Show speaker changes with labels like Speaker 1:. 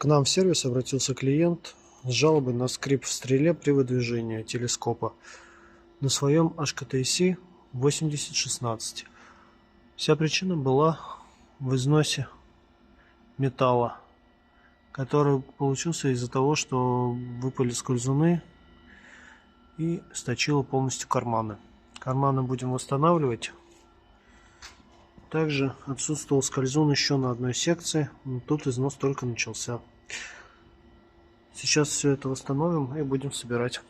Speaker 1: К нам в сервис обратился клиент с жалобой на скрип в стреле при выдвижении телескопа на своем HKTC 8016. Вся причина была в износе металла, который получился из-за того, что выпали скользуны и сточило полностью карманы. Карманы будем восстанавливать. Также отсутствовал скользун еще на одной секции, но тут износ только начался. Сейчас все это восстановим и будем собирать.